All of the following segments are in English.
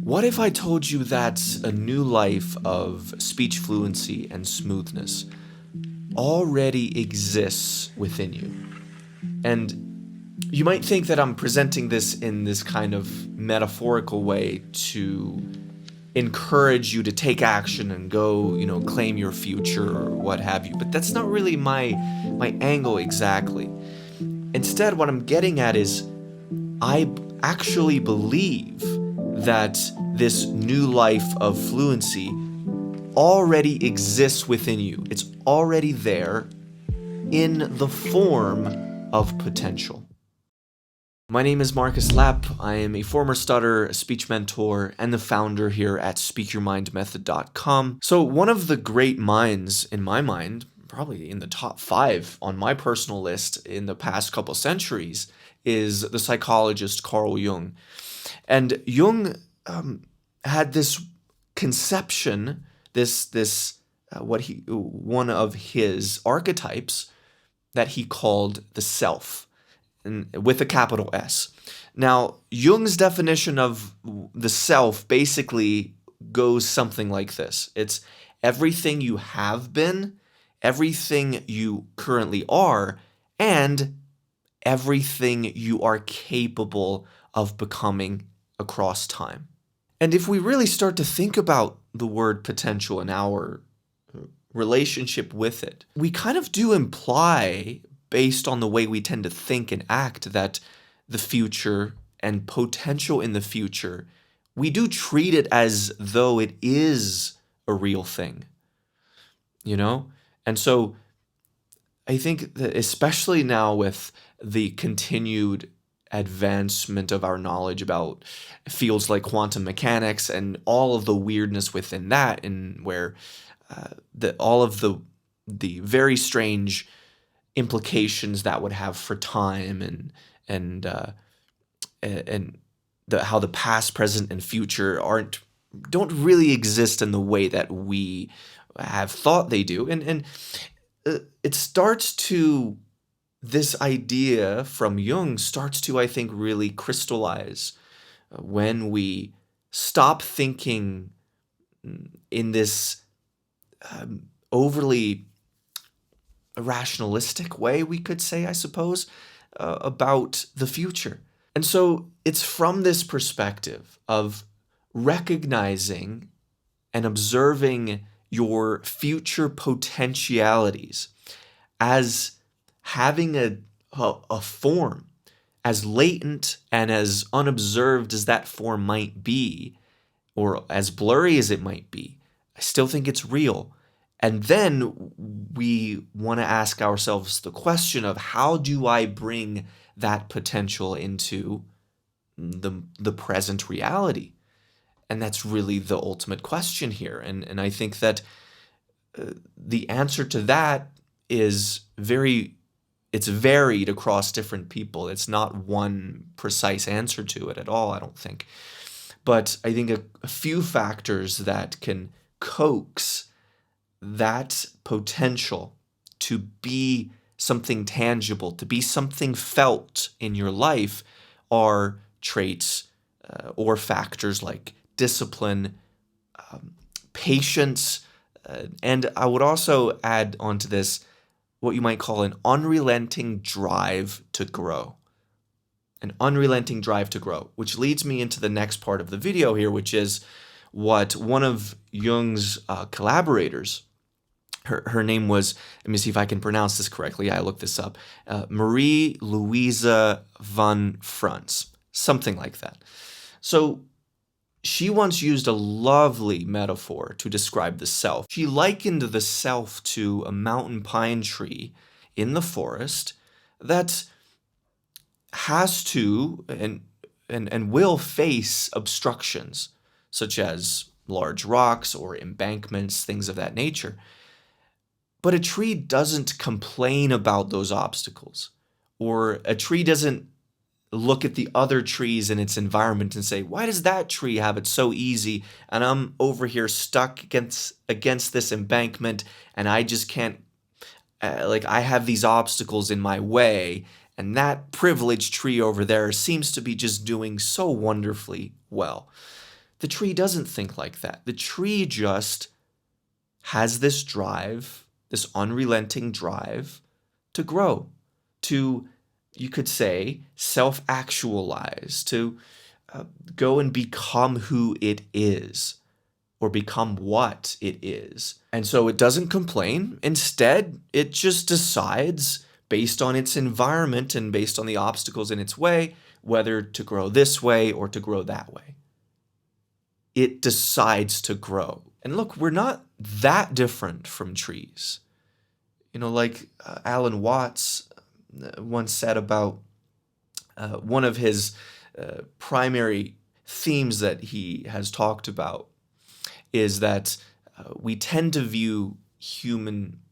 What if I told you that a new life of speech fluency and smoothness already exists within you? And you might think that I'm presenting this in this kind of metaphorical way to encourage you to take action and go, claim your future or what have you. But that's not really my angle exactly. Instead, what I'm getting at is I actually believe that this new life of fluency already exists within you. It's already there in the form of potential. My name is Marcus Lapp. I am a former stutterer, a speech mentor, and the founder here at speakyourmindmethod.com. So one of the great minds in my mind, probably in the top 5 on my personal list in the past couple centuries, is the psychologist Carl Jung. And Jung had this conception, one of his archetypes that he called the self, and with a capital S. Now, Jung's definition of the self basically goes something like this. It's everything you have been, everything you currently are, and everything you are capable of becoming across time. And if we really start to think about the word potential and our relationship with it, we kind of do imply, based on the way we tend to think and act, that the future and potential in the future, we do treat it as though it is a real thing, And so I think that especially now with the continued advancement of our knowledge about fields like quantum mechanics and all of the weirdness within that, and where all of the very strange implications that would have for time and how the past, present, and future don't really exist in the way that we have thought they do, and it starts to, this idea from Jung starts to, I think, really crystallize when we stop thinking in this overly rationalistic way, we could say, I suppose, about the future. And so it's from this perspective of recognizing and observing your future potentialities as having a form, as latent and as unobserved as that form might be, or as blurry as it might be. I still think it's real. And then we want to ask ourselves the question of, how do I bring that potential into the present reality? And that's really the ultimate question here. And I think that the answer to that is it's varied across different people. It's not one precise answer to it at all, I don't think. But I think a few factors that can coax that potential to be something tangible, to be something felt in your life, are traits or factors like discipline, patience, and I would also add onto this what you might call an unrelenting drive to grow. An unrelenting drive to grow, which leads me into the next part of the video here, which is what one of Jung's collaborators, her name was, let me see if I can pronounce this correctly, I looked this up, Marie Louisa von Franz, something like that. So she once used a lovely metaphor to describe the self. She likened the self to a mountain pine tree in the forest that has to and will face obstructions, such as large rocks or embankments, things of that nature. But a tree doesn't complain about those obstacles, or a tree doesn't look at the other trees in its environment and say, why does that tree have it so easy and I'm over here stuck against this embankment and I just can't, I have these obstacles in my way, and that privileged tree over there seems to be just doing so wonderfully well. The tree doesn't think like that. The tree just has this drive, this unrelenting drive to grow, to, you could say, self-actualize, to go and become who it is, or become what it is. And so it doesn't complain. Instead, it just decides, based on its environment and based on the obstacles in its way, whether to grow this way or to grow that way. It decides to grow. And look, we're not that different from trees. Like Alan Watts once said about one of his primary themes that he has talked about is that we tend to view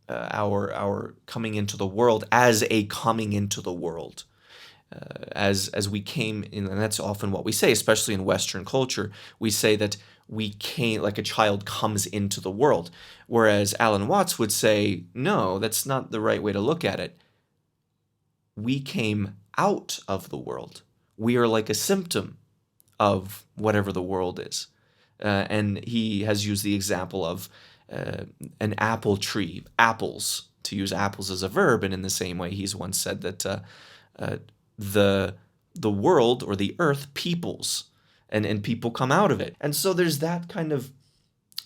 our coming into the world as a coming into the world. As we came in, and that's often what we say, especially in Western culture. We say that we came, like a child comes into the world. Whereas Alan Watts would say, no, that's not the right way to look at it. We came out of the world. We are like a symptom of whatever the world is. And he has used the example of an apple tree, apples, to use apples as a verb. And in the same way, he's once said that the world, or the earth, peoples, and people come out of it. And so there's that kind of,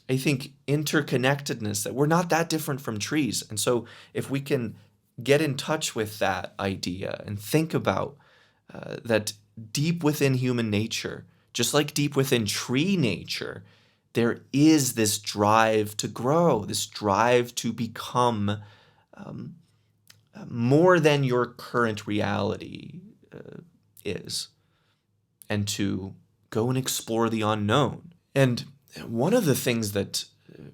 I think, interconnectedness, that we're not that different from trees. And so if we can get in touch with that idea and think about that deep within human nature, just like deep within tree nature, there is this drive to grow, this drive to become more than your current reality is, and to go and explore the unknown. And one of the things that,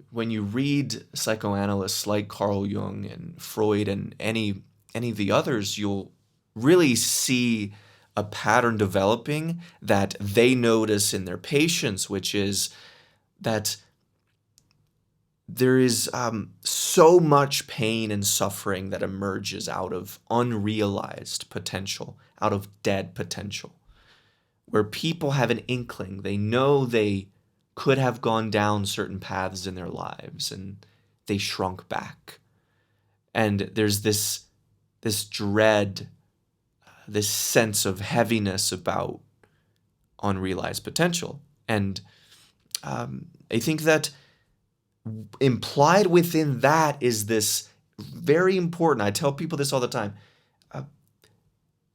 when you read psychoanalysts like Carl Jung and Freud and any of the others, you'll really see a pattern developing that they notice in their patients, which is that there is so much pain and suffering that emerges out of unrealized potential, out of dead potential, where people have an inkling. They know they could have gone down certain paths in their lives, and they shrunk back. And there's this dread, this sense of heaviness about unrealized potential. And I think that implied within that is this very important, I tell people this all the time,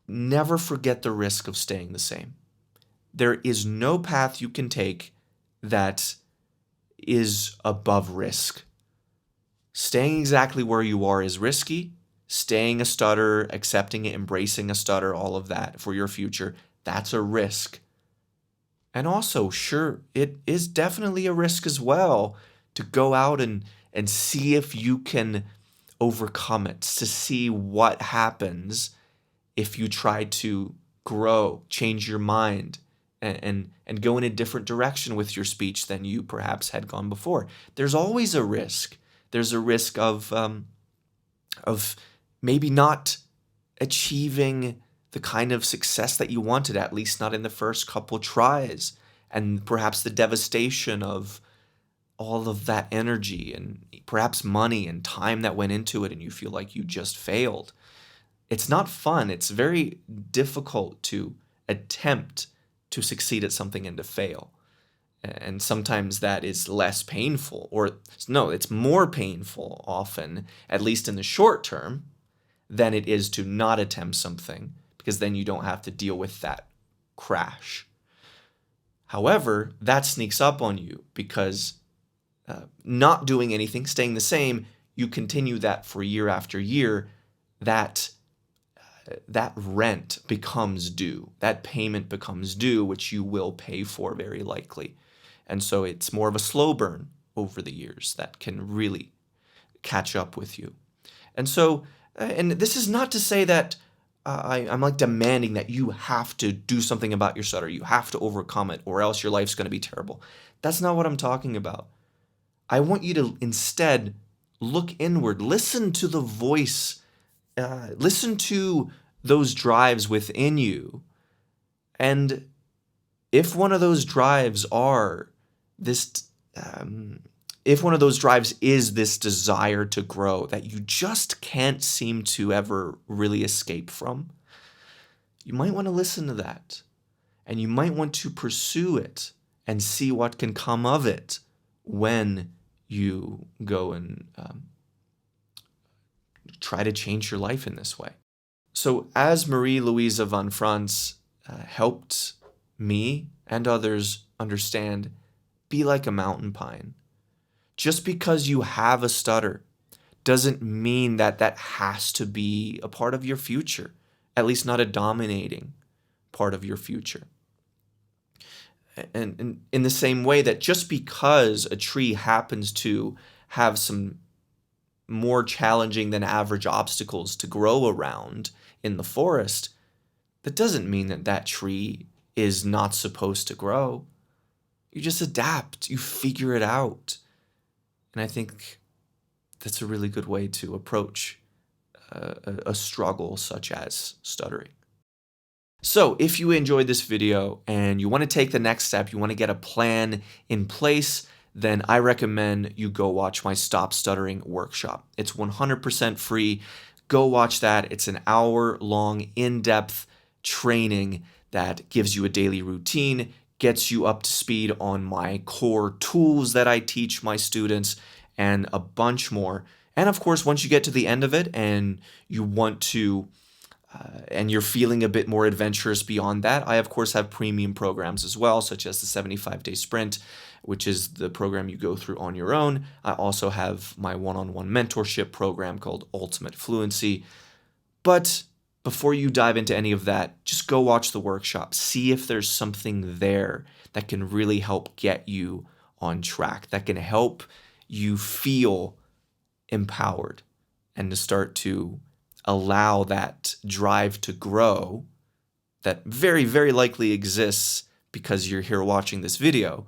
never forget the risk of staying the same. There is no path you can take that is above risk. Staying exactly where you are is risky. Staying a stutterer, accepting it, embracing a stutter, all of that for your future, that's a risk. And also, sure, it is definitely a risk as well to go out and see if you can overcome it, to see what happens if you try to grow, change your mind, and go in a different direction with your speech than you perhaps had gone before. There's always a risk. There's a risk of maybe not achieving the kind of success that you wanted, at least not in the first couple tries, and perhaps the devastation of all of that energy and perhaps money and time that went into it, and you feel like you just failed. It's not fun. It's very difficult to attempt to succeed at something and to fail. And sometimes that is less painful, or no, it's more painful often, at least in the short term, than it is to not attempt something, because then you don't have to deal with that crash. However, that sneaks up on you because not doing anything, staying the same, you continue that for year after year, that rent becomes due, that payment becomes due, which you will pay for very likely. And so it's more of a slow burn over the years that can really catch up with you. And so, and this is not to say that I'm like demanding that you have to do something about your stutter, you have to overcome it, or else your life's going to be terrible. That's not what I'm talking about. I want you to instead look inward, listen to the voice, listen to those drives within you, and if one of those drives are this, if one of those drives is this desire to grow that you just can't seem to ever really escape from, you might want to listen to that. And you might want to pursue it and see what can come of it when you go and try to change your life in this way. So as Marie-Louise von Franz helped me and others understand, be like a mountain pine. Just because you have a stutter doesn't mean that that has to be a part of your future, at least not a dominating part of your future. And in the same way that just because a tree happens to have some more challenging than average obstacles to grow around in the forest, that doesn't mean that that tree is not supposed to grow. You just adapt, you figure it out. And I think that's a really good way to approach a struggle such as stuttering. So if you enjoyed this video and you want to take the next step, you want to get a plan in place, then I recommend you go watch my Stop Stuttering workshop. It's 100% free. Go watch that. It's an hour-long, in-depth training that gives you a daily routine, gets you up to speed on my core tools that I teach my students, and a bunch more. And of course, once you get to the end of it and you want to and you're feeling a bit more adventurous beyond that, I of course have premium programs as well, such as the 75-day sprint, which is the program you go through on your own. I also have my one-on-one mentorship program called Ultimate Fluency. But before you dive into any of that, just go watch the workshop. See if there's something there that can really help get you on track, that can help you feel empowered and to start to allow that drive to grow that very, very likely exists because you're here watching this video,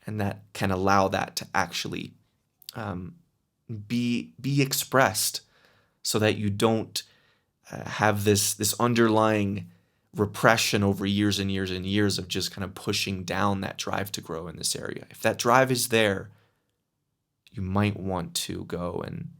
and that can allow that to actually be expressed so that you don't have this underlying repression over years and years and years of just kind of pushing down that drive to grow in this area. If that drive is there, you might want to go and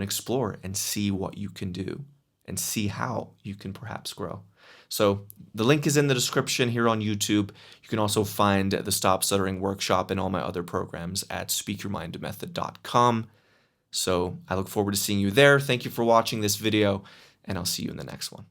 explore and see what you can do and see how you can perhaps grow. So the link is in the description here on YouTube. You can also find the Stop Stuttering workshop and all my other programs at speakyourmindmethod.com. So I look forward to seeing you there. Thank you for watching this video, and I'll see you in the next one.